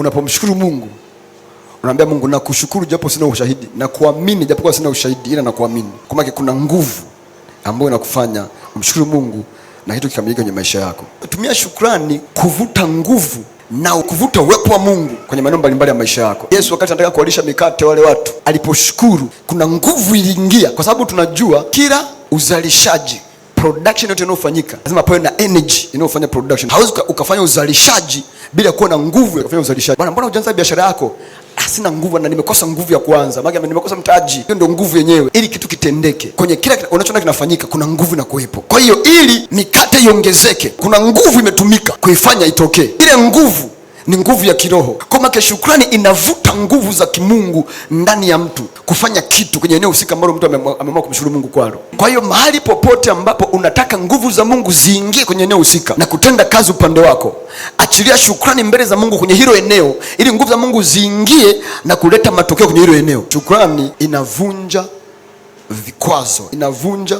Unapomshukuru Mungu, unaambia Mungu nakushukuru japo sina ushahidi, na kuamini japo sina ushahidi, ila nakuamini. Kwa maana kuna nguvu ambayo inakufanya umshukuru Mungu na kitu kikamilike kwenye maisha yako. Tumia shukrani kuvuta nguvu na kuvuta uwepo wa Mungu kwenye maeneo mbalimbali ya maisha yako. Yesu wakati anataka kuwalisha mikate wale watu, aliposhukuru kuna nguvu iliingia, kwa sababu tunajua kila uzalishaji, production yote inayofanyika lazima pawe na energy inayofanya production. Hauwezi ukafanya uzalishaji bila kuwa na nguvu ya kufanya uzalishaji. Bwana, mbona hujaanza biashara yako? Sina nguvu na nimekosa nguvu ya kuanza. Maana nimekosa mtaji. Hiyo ndio nguvu yenyewe. Ili kitu kitendeke, kwenye kila unachoona kinafanyika kuna nguvu na kuwepo. Kwa hiyo ili mikate iongezeke, kuna nguvu imetumika kuifanya itokee. Ile nguvu ni nguvu ya kiroho. Kwa maana shukrani inavuta nguvu za kimungu ndani ya mtu kufanya kitu kwenye eneo husika ambalo mtu ameamua kumshukuru Mungu kwalo. Kwa hiyo mahali popote ambapo unataka nguvu za Mungu ziingie kwenye eneo husika na kutenda kazi upande wako, achilia shukrani mbele za Mungu kwenye hilo eneo, ili nguvu za Mungu ziingie na kuleta matokeo kwenye hilo eneo. Shukrani inavunja vikwazo, inavunja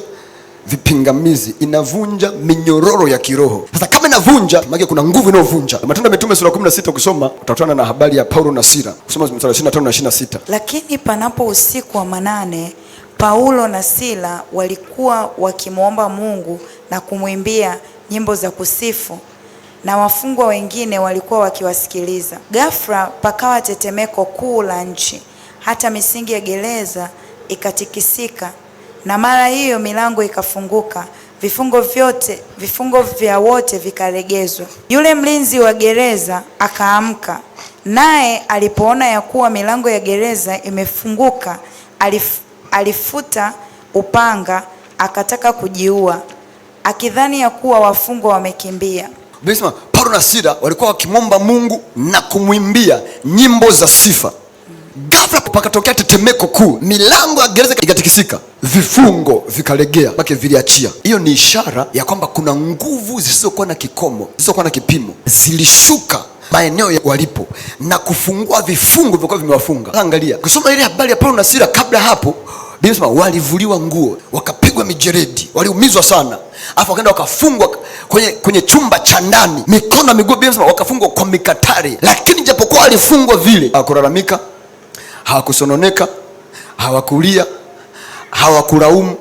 vipingamizi, inavunja minyororo ya kiroho. Sasa kama inavunja, maana kuna nguvu inayovunja. Matendo ya Mitume sura 16 ukisoma utakutana na habari ya Paulo na Sila. Kusoma mstari 25 na 26. Lakini panapo usiku wa manane, Paulo na Sila walikuwa wakimwomba Mungu na kumwimbia nyimbo za kusifu, na wafungwa wengine walikuwa wakiwasikiliza. Ghafla pakawa tetemeko kuu la nchi, hata misingi ya gereza ikatikisika, na mara hiyo milango ikafunguka, vifungo vya wote vikaregezwa. Yule mlinzi wa gereza akaamka, naye alipoona ya kuwa milango ya gereza imefunguka, alifuta upanga, akataka kujiua, akidhani ya kuwa wafungwa wamekimbia. Basi Paulo na Sila walikuwa wakimwomba Mungu na kumwimbia nyimbo za sifa. Ghafla pakatokea tetemeko kuu, milango ya gereza ikatikisika, vifungo vikalegea, baki viliachia. Hiyo ni ishara ya kwamba kuna nguvu zisizokuwa na kikomo, zisizokuwa na kipimo, zilishuka maeneo walipo na kufungua vifungo vilivyokuwa vimewafunga. Angalia, kusoma ile habari ya Paulo na Sila, kabla hapo Biblia inasema walivuliwa nguo, wakapigwa mijeredi, waliumizwa sana, afu wakaenda wakafungwa kwenye chumba cha ndani, mikono na miguu. Biblia inasema wakafungwa kwa mikatari. Lakini japokuwa walifungwa vile, hawakulalamika, hawakusononeka, hawakulia, hawakulaumu.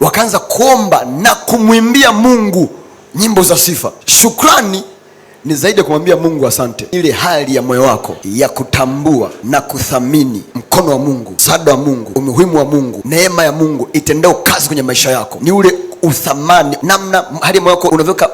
Wakaanza kuomba na kumwimbia Mungu nyimbo za sifa. Shukrani ni zaidi ya kumwambia Mungu asante. Ile hali ya moyo wako ya kutambua na kuthamini mkono wa Mungu, msaada wa Mungu, umuhimu wa Mungu, neema ya Mungu itendao kazi kwenye maisha yako, ni ule uthamani, namna hali ya moyo wako unavyoweka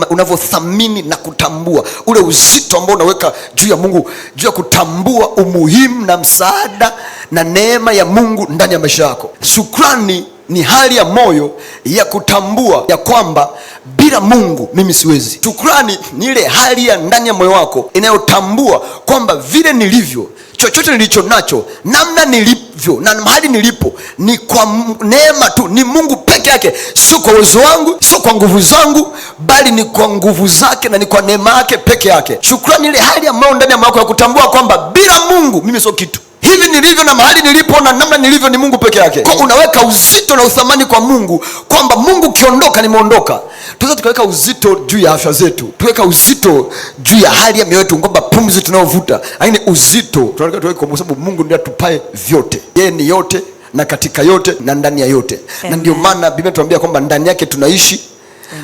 unavyothamini na kutambua ule uzito ambao unaweka juu ya Mungu, juu ya kutambua umuhimu na msaada na neema ya Mungu ndani ya maisha yako. Shukrani ni hali ya moyo ya kutambua ya kwamba bila Mungu mimi siwezi. Shukrani ni ile hali ya ndani ya moyo wako inayotambua kwamba vile nilivyo, chochote nilicho nacho, namna nilivyo na mahali nilipo ni kwa neema tu, ni Mungu peke yake, sio kwa uwezo wangu, sio kwa nguvu zangu, bali ni kwa nguvu zake na ni kwa neema yake peke yake. Shukrani ile hali ya moyo ndani ya moyo wako ya kutambua kwamba bila Mungu mimi sio kitu. Hivi nilivyo na mahali nilipo na namna nilivyo ni Mungu peke yake. Kwa unaweka uzito na uthamani kwa Mungu kwamba Mungu kiondoka nimeondoka. Tunaweza tukaweka uzito juu ya afya zetu, tuweka uzito juu ya hali ya mioyo yetu kwamba pumzi tunayovuta, lakini uzito tunataka tuweke kwa sababu Mungu ndiye atupae vyote. Yeye ni yote na katika yote na ndani ya yote. Na ndio maana Biblia inatuambia kwamba ndani yake tunaishi,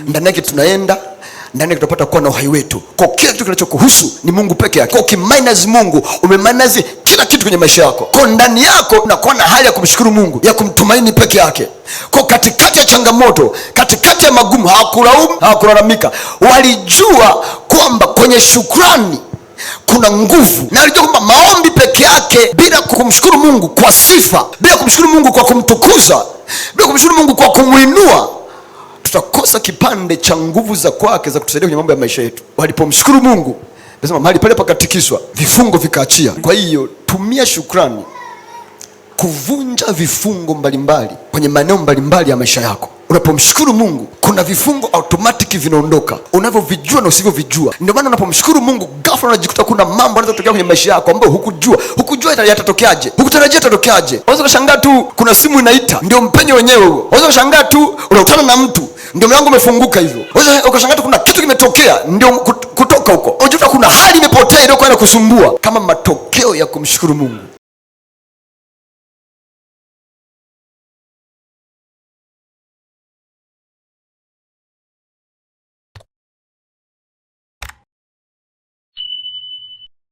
ndani yake tunaenda, ndani yake tutapata kuwa na uhai wetu. Kwa kila kitu kinachokuhusu ni Mungu peke yake. Kwa ukiminus Mungu, umeminus kila kitu kwenye maisha yako. Kwa ndani yako unakuwa na hali ya kumshukuru Mungu, ya kumtumaini peke yake. Kwa katikati ya changamoto, katikati ya magumu, hawakulaumu, hawakulalamika. Walijua kwamba kwenye shukrani kuna nguvu, na walijua kwamba maombi peke yake bila kumshukuru Mungu kwa sifa, bila kumshukuru Mungu kwa kumtukuza, bila kumshukuru Mungu kwa kumuinua, tutakosa kipande cha nguvu za kwake za kutusaidia kwenye mambo ya maisha yetu. Walipomshukuru Mungu, nasema mahali pale pakatikiswa, vifungo vikaachia. Kwa hiyo tumia shukrani kuvunja vifungo mbalimbali kwenye maeneo mbalimbali ya maisha yako. Unapomshukuru Mungu, kuna vifungo automatic vinaondoka, unavyovijua na usivyovijua. Ndio maana unapomshukuru Mungu, ghafla unajikuta kuna mambo yanaweza kutokea kwenye maisha yako ambayo hukujua yatatokeaje, hukutarajia yatatokeaje. Unaweza kushangaa tu kuna simu inaita, ndio mpenyo wenyewe huo. Unaweza kushangaa tu unakutana na mtu, ndio mlango umefunguka hivyo. Unaweza ukashangaa tu kuna kitu kimetokea, ndio kutoka umetoka huko, unajua kuna hali imepotea iliyokuwa inakusumbua, kama matokeo ya kumshukuru Mungu.